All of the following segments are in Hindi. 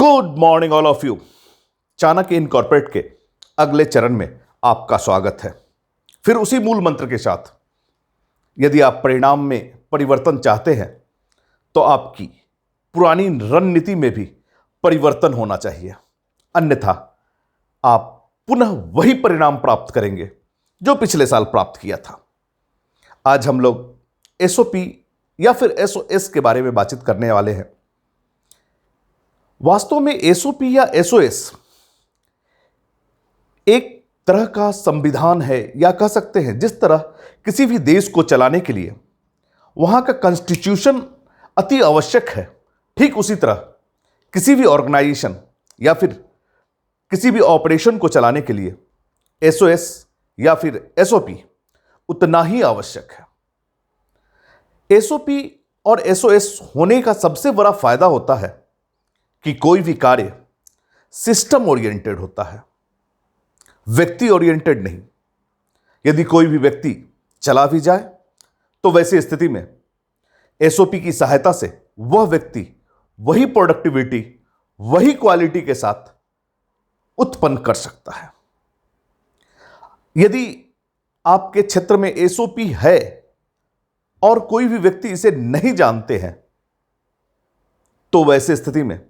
Good morning all of you. Chanakya incorporate के अगले चरण में आपका स्वागत है। फिर उसी मूल मंत्र के साथ, यदि आप परिणाम में परिवर्तन चाहते हैं तो आपकी पुरानी रणनीति में भी परिवर्तन होना चाहिए, अन्यथा आप पुनः वही परिणाम प्राप्त करेंगे जो पिछले साल प्राप्त किया था। आज हम लोग एसओपी या फिर एसओएस के बारे में बातचीत करने वाले हैं। वास्तव में एसओपी या एसओएस एक तरह का संविधान है, या कह सकते हैं जिस तरह किसी भी देश को चलाने के लिए वहां का कॉन्स्टिट्यूशन अति आवश्यक है, ठीक उसी तरह किसी भी ऑर्गेनाइजेशन या फिर किसी भी ऑपरेशन को चलाने के लिए एसओएस या फिर एसओपी उतना ही आवश्यक है। एसओपी और एसओएस होने का सबसे बड़ा फायदा होता है कि कोई भी कार्य सिस्टम ओरिएंटेड होता है, व्यक्ति ओरिएंटेड नहीं। यदि कोई भी व्यक्ति चला भी जाए तो वैसी स्थिति में एसओपी की सहायता से वह व्यक्ति वही प्रोडक्टिविटी, वही क्वालिटी के साथ उत्पन्न कर सकता है। यदि आपके क्षेत्र में एसओपी है और कोई भी व्यक्ति इसे नहीं जानते हैं तो वैसे स्थिति में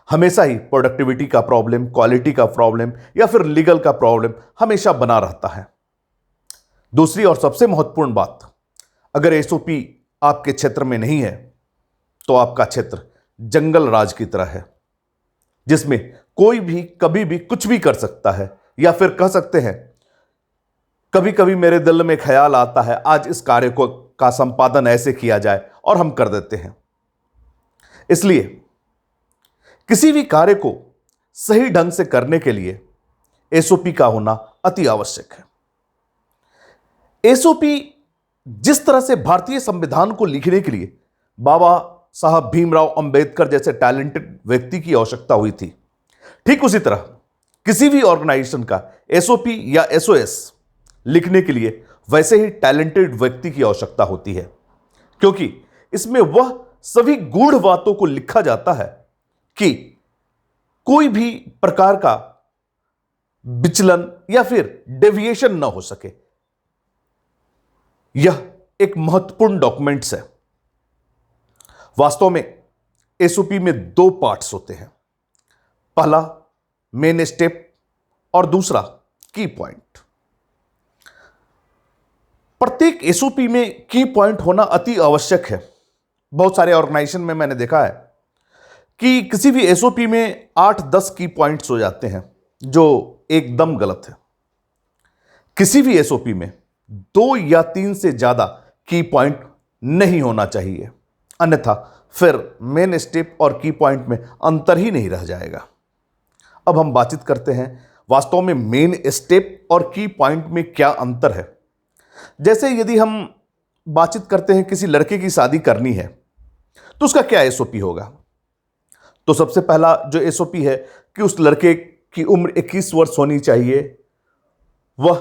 हमेशा ही प्रोडक्टिविटी का प्रॉब्लम, क्वालिटी का प्रॉब्लम या फिर लीगल का प्रॉब्लम हमेशा बना रहता है। दूसरी और सबसे महत्वपूर्ण बात, अगर एसओपी आपके क्षेत्र में नहीं है तो आपका क्षेत्र जंगल राज की तरह है, जिसमें कोई भी कभी भी कुछ भी कर सकता है। या फिर कह सकते हैं कभी कभी मेरे दिल में ख्याल आता है आज इस कार्य को का संपादन ऐसे किया जाए, और हम कर देते हैं। इसलिए किसी भी कार्य को सही ढंग से करने के लिए एसओपी का होना अति आवश्यक है। एसओपी जिस तरह से भारतीय संविधान को लिखने के लिए बाबा साहब भीमराव अंबेडकर जैसे टैलेंटेड व्यक्ति की आवश्यकता हुई थी, ठीक उसी तरह किसी भी ऑर्गेनाइजेशन का एसओपी या एसओएस लिखने के लिए वैसे ही टैलेंटेड व्यक्ति की आवश्यकता होती है, क्योंकि इसमें वह सभी गूढ़ बातों को लिखा जाता है कि कोई भी प्रकार का विचलन या फिर डेविएशन ना हो सके। यह एक महत्वपूर्ण डॉक्यूमेंट्स है। वास्तव में एसओपी में दो पार्ट्स होते हैं, पहला मेन स्टेप और दूसरा की पॉइंट। प्रत्येक एसओपी में की पॉइंट होना अति आवश्यक है। बहुत सारे ऑर्गेनाइजेशन में मैंने देखा है कि किसी भी एसओपी में 8-10 की पॉइंट्स हो जाते हैं, जो एकदम गलत है। किसी भी एसओपी में 2 या 3 से ज्यादा की पॉइंट नहीं होना चाहिए, अन्यथा फिर मेन स्टेप और की पॉइंट में अंतर ही नहीं रह जाएगा। अब हम बातचीत करते हैं वास्तव में मेन स्टेप और की पॉइंट में क्या अंतर है। जैसे यदि हम बातचीत करते हैं किसी लड़के की शादी करनी है तो उसका क्या एसओपी होगा, तो सबसे पहला जो एसओपी है कि उस लड़के की उम्र 21 वर्ष होनी चाहिए, वह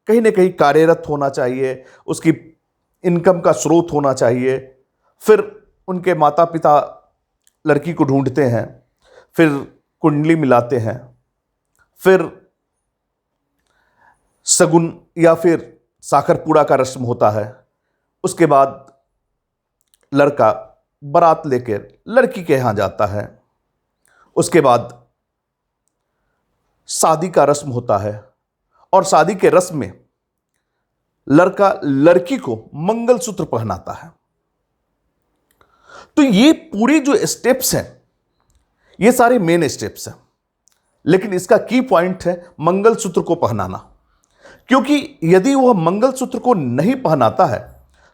कहीं ना कहीं कार्यरत होना चाहिए, उसकी इनकम का स्रोत होना चाहिए। फिर उनके माता पिता लड़की को ढूंढते हैं, फिर कुंडली मिलाते हैं, फिर सगुन या फिर साखरपुड़ा का रस्म होता है। उसके बाद लड़का बारात लेकर लड़की के यहां जाता है। उसके बाद शादी का रस्म होता है, और शादी के रस्म में लड़का लड़की को मंगलसूत्र पहनाता है। तो ये पूरे जो स्टेप्स हैं ये सारे मेन स्टेप्स हैं, लेकिन इसका की पॉइंट है मंगलसूत्र को पहनाना, क्योंकि यदि वह मंगलसूत्र को नहीं पहनाता है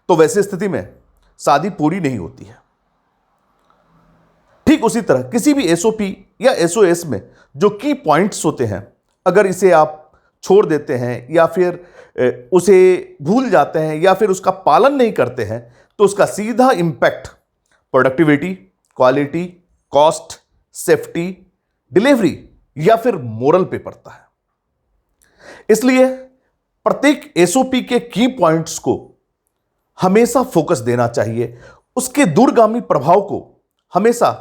तो वैसी स्थिति में शादी पूरी नहीं होती है। ठीक उसी तरह किसी भी एसओपी या एसओएस में जो की पॉइंट्स होते हैं, अगर इसे आप छोड़ देते हैं या फिर उसे भूल जाते हैं या फिर उसका पालन नहीं करते हैं तो उसका सीधा impact productivity, quality, cost, safety, delivery या फिर मोरल पे पड़ता है। इसलिए प्रत्येक एसओपी के की पॉइंट्स को हमेशा फोकस देना चाहिए, उसके दूरगामी प्रभाव को हमेशा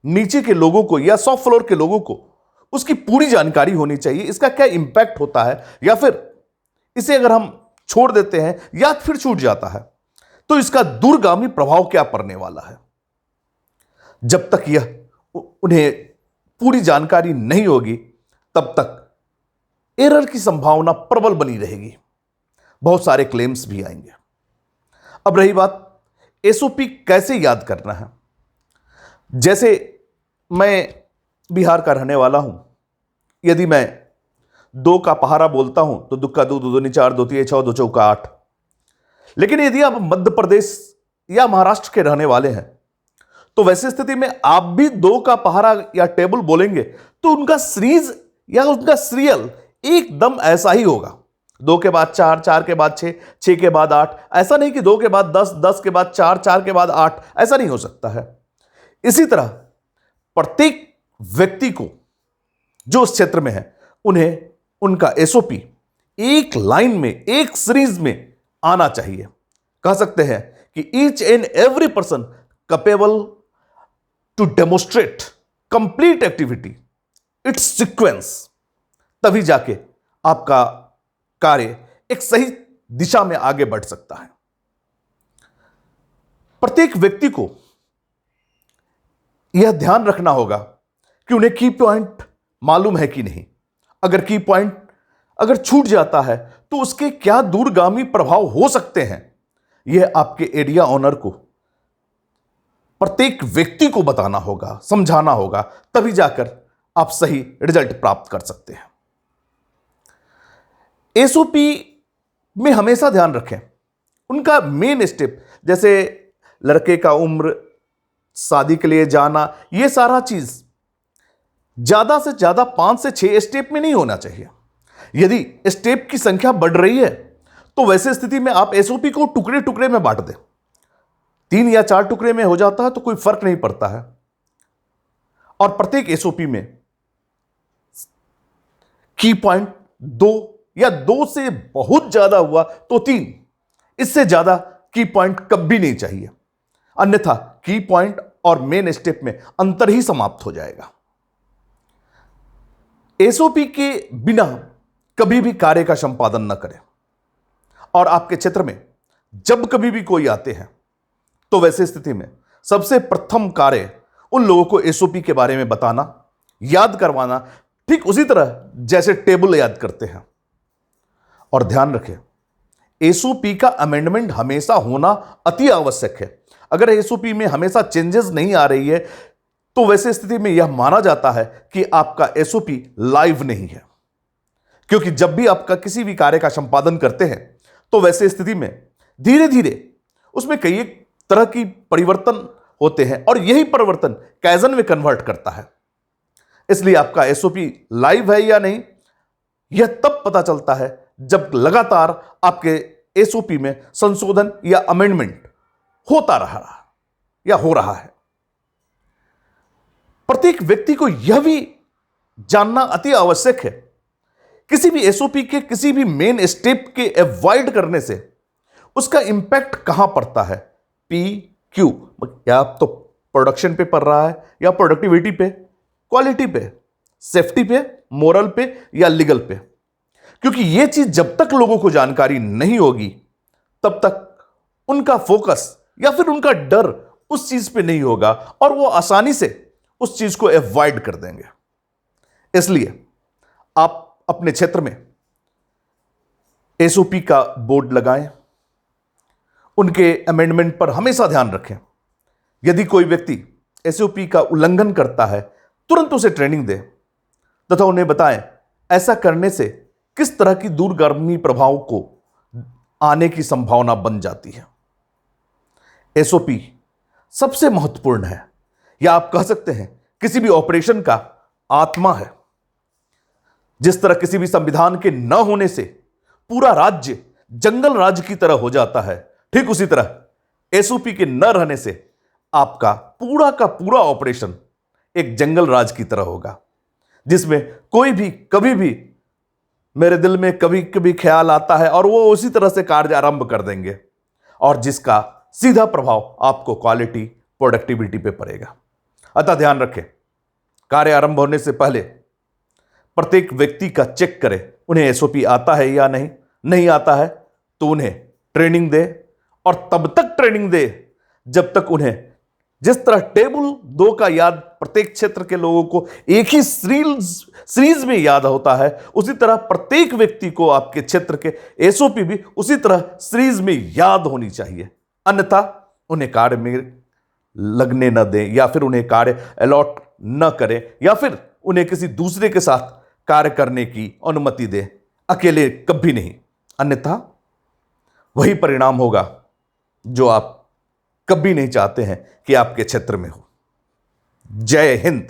नीचे के लोगों को या शॉप फ्लोर के लोगों को उसकी पूरी जानकारी होनी चाहिए, इसका क्या इंपैक्ट होता है, या फिर इसे अगर हम छोड़ देते हैं या फिर छूट जाता है तो इसका दूरगामी प्रभाव क्या पड़ने वाला है। जब तक यह उन्हें पूरी जानकारी नहीं होगी तब तक एरर की संभावना प्रबल बनी रहेगी, बहुत सारे क्लेम्स भी आएंगे। अब रही बात एसओपी कैसे याद करना है। जैसे मैं बिहार का रहने वाला हूं, यदि मैं 2 का पहारा बोलता हूं तो दुक्का 2 2 दूनी 4 2 3 6 2 चौका 8। लेकिन यदि आप मध्य प्रदेश या महाराष्ट्र के रहने वाले हैं तो वैसी स्थिति में आप भी 2 का पहारा या टेबल बोलेंगे तो उनका सीरीज या उनका सीरियल एकदम ऐसा ही होगा। 2 के बाद 4, 4 के बाद 6, 6 के बाद 8। ऐसा नहीं कि 2 के बाद 10, 10 के बाद 4, 4 के बाद 8, ऐसा नहीं हो सकता है। इसी तरह प्रत्येक व्यक्ति को जो उस क्षेत्र में है उन्हें उनका एसओपी एक लाइन में, एक सीरीज में आना चाहिए। कह सकते हैं कि each and every person capable to demonstrate complete activity its sequence, तभी जाके आपका कार्य एक सही दिशा में आगे बढ़ सकता है। प्रत्येक व्यक्ति को यह ध्यान रखना होगा कि उन्हें की पॉइंट मालूम है कि नहीं। अगर की पॉइंट अगर छूट जाता है तो उसके क्या दूरगामी प्रभाव हो सकते हैं, यह आपके एरिया ओनर को, प्रत्येक व्यक्ति को बताना होगा, समझाना होगा, तभी जाकर आप सही रिजल्ट प्राप्त कर सकते हैं। एसओपी में हमेशा ध्यान रखें उनका मेन स्टेप, जैसे लड़के का उम्र, शादी के लिए जाना, यह सारा चीज ज्यादा से ज्यादा 5 से 6 स्टेप में नहीं होना चाहिए। यदि स्टेप की संख्या बढ़ रही है तो वैसे स्थिति में आप एसओपी को टुकड़े टुकड़े में बांट दें। 3 या 4 टुकड़े में हो जाता है तो कोई फर्क नहीं पड़ता है। और प्रत्येक एसओपी में की पॉइंट 2 या 2 से बहुत ज्यादा हुआ तो 3, इससे ज्यादा की पॉइंट कभी नहीं चाहिए, अन्यथा की पॉइंट और मेन स्टेप में अंतर ही समाप्त हो जाएगा। एसओपी के बिना कभी भी कार्य का संपादन न करें। और आपके क्षेत्र में जब कभी भी कोई आते हैं तो वैसे स्थिति में सबसे प्रथम कार्य उन लोगों को एसओपी के बारे में बताना, याद करवाना, ठीक उसी तरह जैसे टेबल याद करते हैं। और ध्यान रखें एसओपी का अमेंडमेंट हमेशा होना अति आवश्यक है। अगर एसओपी में हमेशा चेंजेस नहीं आ रही है तो वैसे स्थिति में यह माना जाता है कि आपका एसओपी लाइव नहीं है, क्योंकि जब भी आपका किसी भी कार्य का संपादन करते हैं तो वैसे स्थिति में धीरे धीरे उसमें कई एक तरह की परिवर्तन होते हैं और यही परिवर्तन काइजन में कन्वर्ट करता है। इसलिए आपका एसओपी लाइव है या नहीं यह तब पता चलता है जब लगातार आपके एसओपी में संशोधन या अमेंडमेंट होता रहा या हो रहा है। प्रत्येक व्यक्ति को यह भी जानना अति आवश्यक है किसी भी एसओपी के किसी भी मेन स्टेप के अवॉइड करने से उसका इंपैक्ट कहां पड़ता है, पी क्यू, या तो प्रोडक्शन पे पड़ रहा है या प्रोडक्टिविटी पे, क्वालिटी पे, सेफ्टी पे, मोरल पे या लीगल पे। क्योंकि यह चीज जब तक लोगों को जानकारी नहीं होगी तब तक उनका फोकस या फिर उनका डर उस चीज पे नहीं होगा और वो आसानी से उस चीज को अवॉइड कर देंगे। इसलिए आप अपने क्षेत्र में एसओपी का बोर्ड लगाएं, उनके अमेंडमेंट पर हमेशा ध्यान रखें। यदि कोई व्यक्ति एसओपी का उल्लंघन करता है तुरंत उसे ट्रेनिंग दें तथा उन्हें बताएं ऐसा करने से किस तरह की दूरगामी प्रभाव को आने की संभावना बन जाती है। एसओपी सबसे महत्वपूर्ण है, या आप कह सकते हैं किसी भी ऑपरेशन का आत्मा है। जिस तरह किसी भी संविधान के न होने से पूरा राज्य जंगल राज्य की तरह हो जाता है, ठीक उसी तरह एसओपी के न रहने से आपका पूरा का पूरा ऑपरेशन एक जंगल राज की तरह होगा, जिसमें कोई भी कभी भी मेरे दिल में कभी कभी ख्याल आता है और वो उसी तरह से कार्य आरंभ कर देंगे और जिसका सीधा प्रभाव आपको क्वालिटी, प्रोडक्टिविटी पे पड़ेगा। अतः ध्यान रखें, कार्य आरंभ होने से पहले प्रत्येक व्यक्ति का चेक करें, उन्हें एसओपी आता है या नहीं, नहीं आता है तो उन्हें ट्रेनिंग दे, और तब तक ट्रेनिंग दे जब तक उन्हें जिस तरह टेबल 2 का याद प्रत्येक क्षेत्र के लोगों को एक ही सीरीज में याद होता है, उसी तरह प्रत्येक व्यक्ति को आपके क्षेत्र के एसओपी भी उसी तरह सीरीज में याद होनी चाहिए। अन्यथा उन्हें कार्य में लगने न दें, या फिर उन्हें कार्य अलॉट न करें, या फिर उन्हें किसी दूसरे के साथ कार्य करने की अनुमति दें, अकेले कभी नहीं। अन्यथा वही परिणाम होगा जो आप कभी नहीं चाहते हैं कि आपके क्षेत्र में हो। जय हिंद।